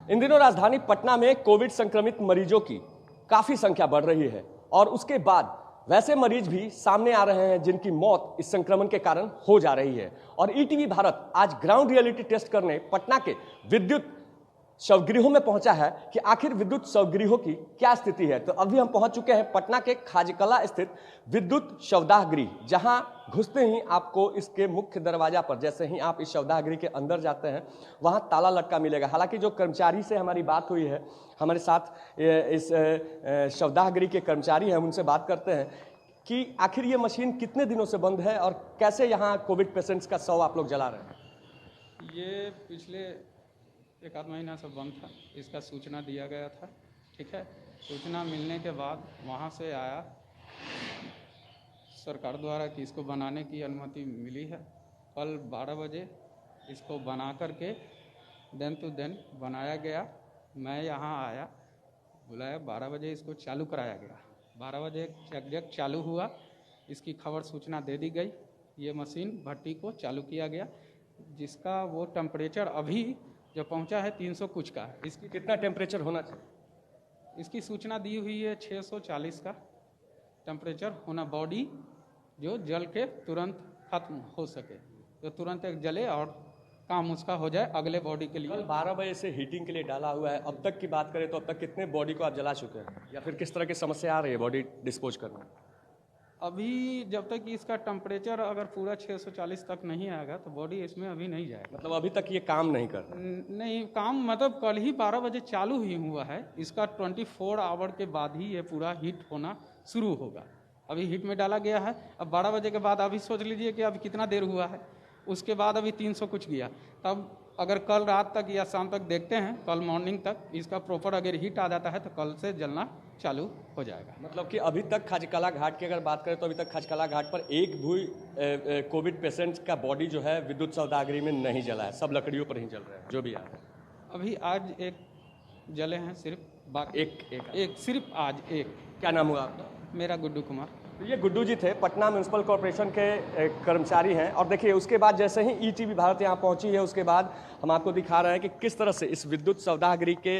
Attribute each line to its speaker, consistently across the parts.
Speaker 1: इन दिनों राजधानी पटना में कोविड संक्रमित मरीजों की काफी संख्या बढ़ रही है और उसके बाद वैसे मरीज भी सामने आ रहे हैं जिनकी मौत इस संक्रमण के कारण हो जा रही है। और ईटीवी भारत आज ग्राउंड रियलिटी टेस्ट करने पटना के विद्युत शवगृहों में पहुंचा है कि आखिर विद्युत शवगृहों की क्या स्थिति है। तो अभी हम पहुंच चुके हैं पटना के खाजकला स्थित विद्युत शवदाह गृह, जहां घुसते ही आपको इसके मुख्य दरवाजा पर जैसे ही आप इस शवदाह गृह के अंदर जाते हैं वहां ताला लटका मिलेगा। हालांकि जो कर्मचारी से हमारी बात हुई है, हमारे साथ इस शवदाह गृह के कर्मचारी हैं, उनसे बात करते हैं कि आखिर ये मशीन कितने दिनों से बंद है और कैसे यहाँ कोविड पेशेंट्स का शव आप लोग जला रहे हैं।
Speaker 2: ये पिछले एक आध महीना से बंद था, इसका सूचना दिया गया था। ठीक है, सूचना मिलने के बाद वहाँ से आया सरकार द्वारा कि इसको बनाने की अनुमति मिली है। कल 12 बजे इसको बना करके दिन टू दिन बनाया गया। मैं यहाँ आया, बुलाया, 12 बजे इसको चालू कराया गया। 12 बजे एग्जैक्ट चालू हुआ, इसकी खबर सूचना दे दी गई। ये मशीन भट्टी को चालू किया गया, जिसका वो टेम्परेचर अभी जो पहुंचा है 300 कुछ का।
Speaker 1: इसकी कितना टेम्परेचर होना चाहिए?
Speaker 2: इसकी सूचना दी हुई है 640 का टेम्परेचर होना, बॉडी जो जल के तुरंत खत्म हो सके, तो तुरंत एक जले और काम उसका हो जाए अगले बॉडी के लिए।
Speaker 1: 12 बजे से हीटिंग के लिए डाला हुआ है। अब तक की बात करें तो अब तक कितने बॉडी को आप जला चुके हैं या फिर किस तरह की समस्या आ रही है बॉडी डिस्पोज करना?
Speaker 2: अभी जब तक इसका टेम्परेचर अगर पूरा 640 तक नहीं आएगा तो बॉडी इसमें अभी नहीं जाएगा।
Speaker 1: मतलब अभी तक ये काम नहीं कर रहा?
Speaker 2: नहीं, काम मतलब कल ही 12 बजे चालू ही हुआ है। इसका 24 आवर के बाद ही ये पूरा हीट होना शुरू होगा। अभी हीट में डाला गया है। अब 12 बजे के बाद अभी सोच लीजिए कि अभी कितना देर हुआ है, उसके बाद अभी 300 कुछ गया। तब अगर कल रात तक या शाम तक देखते हैं, कल मॉर्निंग तक इसका प्रॉपर अगर हीट आ जाता है तो कल से जलना चालू हो जाएगा।
Speaker 1: मतलब कि अभी तक खाजकला घाट की अगर बात करें तो अभी तक खाजकला घाट पर एक भी कोविड पेशेंट का बॉडी जो है विद्युत शवदाह गृह में नहीं जला है, सब लकड़ियों पर ही जल रहे हैं जो भी आ रहे हैं।
Speaker 2: अभी आज एक जले हैं सिर्फ, बाकी एक सिर्फ आज एक।
Speaker 1: क्या नाम हुआ आपका?
Speaker 2: मेरा गुड्डू कुमार।
Speaker 1: तो ये गुड्डू जी थे, पटना म्यूनसिपल कॉर्पोरेशन के कर्मचारी हैं। और देखिए उसके बाद जैसे ही ईटीवी भारत यहाँ पहुंची है उसके बाद हम आपको दिखा रहे हैं कि किस तरह से इस विद्युत शवदाह गृह के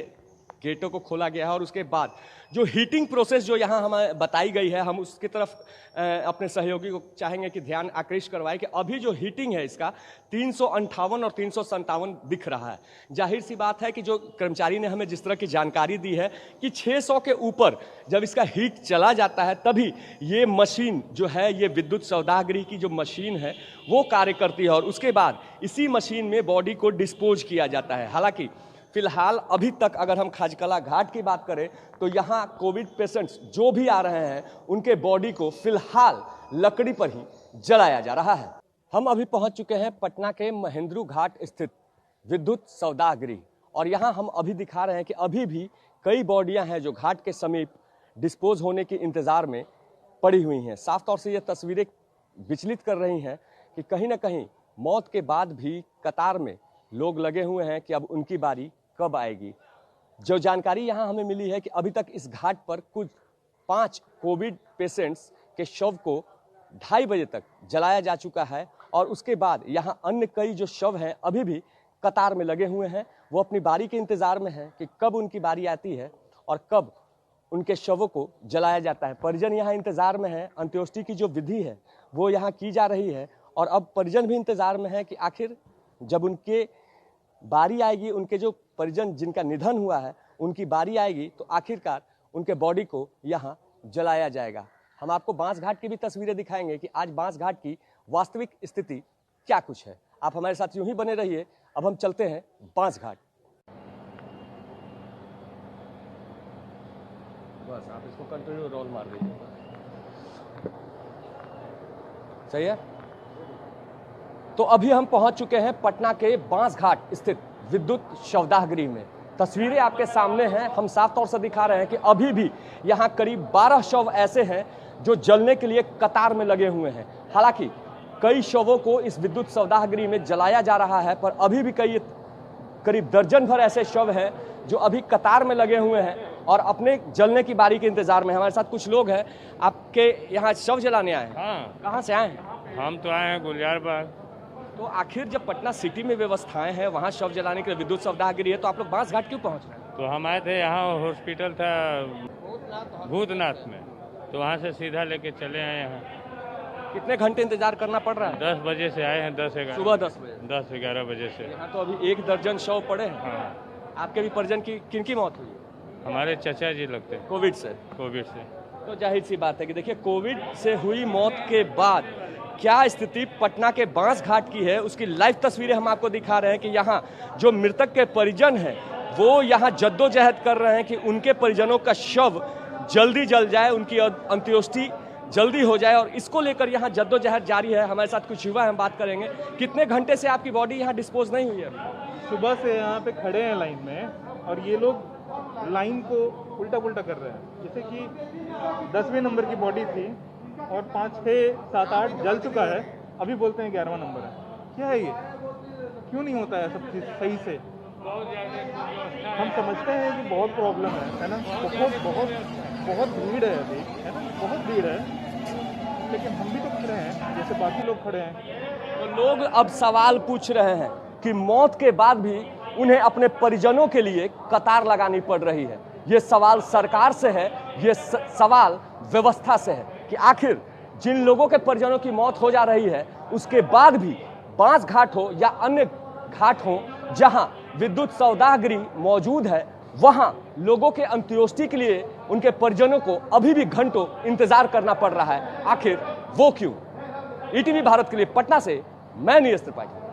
Speaker 1: गेटों को खोला गया है और उसके बाद जो हीटिंग प्रोसेस जो यहाँ हमें बताई गई है, हम उसकी तरफ अपने सहयोगी को चाहेंगे कि ध्यान आकृष्ट करवाए कि अभी जो हीटिंग है इसका 358 और 357 दिख रहा है। जाहिर सी बात है कि जो कर्मचारी ने हमें जिस तरह की जानकारी दी है कि 600 के ऊपर जब इसका हीट चला जाता है तभी ये मशीन जो है, ये विद्युत शवदाह गृह की जो मशीन है वो कार्य करती है और उसके बाद इसी मशीन में बॉडी को डिस्पोज किया जाता है। हालांकि फिलहाल अभी तक अगर हम खाजकला घाट की बात करें तो यहाँ कोविड पेशेंट्स जो भी आ रहे हैं उनके बॉडी को फिलहाल लकड़ी पर ही जलाया जा रहा है। हम अभी पहुंच चुके हैं पटना के महेंद्रू घाट स्थित विद्युत शवदाह गृह और यहाँ हम अभी दिखा रहे हैं कि अभी भी कई बॉडियां हैं जो घाट के समीप डिस्पोज होने के इंतजार में पड़ी हुई हैं। साफ तौर से ये तस्वीरें विचलित कर रही हैं कि कहीं ना कहीं मौत के बाद भी कतार में लोग लगे हुए हैं कि अब उनकी बारी कब आएगी। जो जानकारी यहाँ हमें मिली है कि अभी तक इस घाट पर कुछ 5 कोविड पेशेंट्स के शव को 2:30 बजे तक जलाया जा चुका है और उसके बाद यहाँ अन्य कई जो शव हैं अभी भी कतार में लगे हुए हैं। वो अपनी बारी के इंतजार में हैं कि कब उनकी बारी आती है और कब उनके शवों को जलाया जाता है। परिजन यहाँ इंतजार में है, अंत्येष्टि की जो विधि है वो यहाँ की जा रही है और अब परिजन भी इंतजार में है कि आखिर जब उनके बारी आएगी, उनके जो परिजन जिनका निधन हुआ है उनकी बारी आएगी तो आखिरकार उनके बॉडी को यहाँ जलाया जाएगा। हम आपको बांस घाट की भी तस्वीरें दिखाएंगे कि आज बांस घाट की वास्तविक स्थिति क्या कुछ है। आप हमारे साथ यूं ही बने रहिए। अब हम चलते हैं बांस घाट। बस आप इसको कंटिन्यू रोल मार दीजिए। सही है। तो अभी हम पहुंच चुके हैं पटना के बांस घाट स्थित विद्युत शवदाह गृह में। तस्वीरें आपके सामने हैं। हम साफ तौर से दिखा रहे हैं कि अभी भी यहाँ करीब 12 शव ऐसे हैं जो जलने के लिए कतार में लगे हुए हैं। हालांकि कई शवों को इस विद्युत शवदाह गृह में जलाया जा रहा है पर अभी भी करीब दर्जन भर ऐसे शव हैं जो अभी कतार में लगे हुए हैं और अपने जलने की बारी के इंतजार में। हमारे साथ कुछ लोग हैं। आपके यहाँ शव जलाने आए हैं?
Speaker 3: हाँ।
Speaker 1: कहाँ से आए हैं?
Speaker 3: हम तो आए हैं गुलजार बाग।
Speaker 1: तो आखिर जब पटना सिटी में व्यवस्थाएं हैं, वहाँ शव जलाने के लिए विद्युत शवदाह गृह है, तो आप लोग बांसघाट क्यों पहुँच रहे हैं?
Speaker 3: तो हम आए थे यहाँ, हॉस्पिटल था भूतनाथ में, तो वहाँ से सीधा लेके चले आए यहाँ।
Speaker 1: कितने घंटे इंतजार करना पड़ रहा है?
Speaker 3: 10 बजे से आए हैं, 10-11
Speaker 1: सुबह 10 बजे।
Speaker 3: 10-11 बजे से।
Speaker 1: यहाँ तो अभी 1 दर्जन शव पड़े हैं।
Speaker 3: हाँ,
Speaker 1: आपके भी परिजन की किनकी मौत हुई?
Speaker 3: हमारे चाचा जी लगते हैं
Speaker 1: कोविड से।
Speaker 3: कोविड से।
Speaker 1: तो जाहिर सी बात है कि देखिए, कोविड से हुई मौत के बाद क्या स्थिति पटना के बांसघाट की है, उसकी लाइव तस्वीरें हम आपको दिखा रहे हैं कि यहाँ जो मृतक के परिजन हैं वो यहाँ जद्दोजहद कर रहे हैं कि उनके परिजनों का शव जल्दी जल जाए, उनकी अंत्येष्टि जल्दी हो जाए, और इसको लेकर यहाँ जद्दोजहद जारी है। हमारे साथ कुछ युवा हैं, हम बात करेंगे। कितने घंटे से आपकी बॉडी यहाँ डिस्पोज नहीं हुई है?
Speaker 4: सुबह से यहाँ पे खड़े हैं लाइन में, और ये लोग लाइन को उल्टा पुल्टा कर रहे हैं। जैसे कि 10वें नंबर की बॉडी थी और 5, 6, 7, 8 जल चुका है, अभी बोलते हैं 11वां नंबर है। क्या है ये? क्यों नहीं होता है सब चीज़ सही से? हम समझते हैं कि बहुत प्रॉब्लम है ना, बहुत भीड़ है अभी, है ना, बहुत भीड़ है, लेकिन हम भी तो खड़े हैं जैसे बाकी लोग खड़े हैं।
Speaker 1: तो लोग अब सवाल पूछ रहे हैं कि मौत के बाद भी उन्हें अपने परिजनों के लिए कतार लगानी पड़ रही है। ये सवाल सरकार से है, ये सवाल व्यवस्था से है कि आखिर जिन लोगों के परिजनों की मौत हो जा रही है, उसके बाद भी बांसघाट हो या अन्य घाट हो जहां विद्युत शवदाह गृह मौजूद है, वहां लोगों के अंत्येष्टि के लिए उनके परिजनों को अभी भी घंटों इंतजार करना पड़ रहा है। आखिर वो क्यों? ईटीवी भारत के लिए पटना से मैं नीरज त्रिपाठी।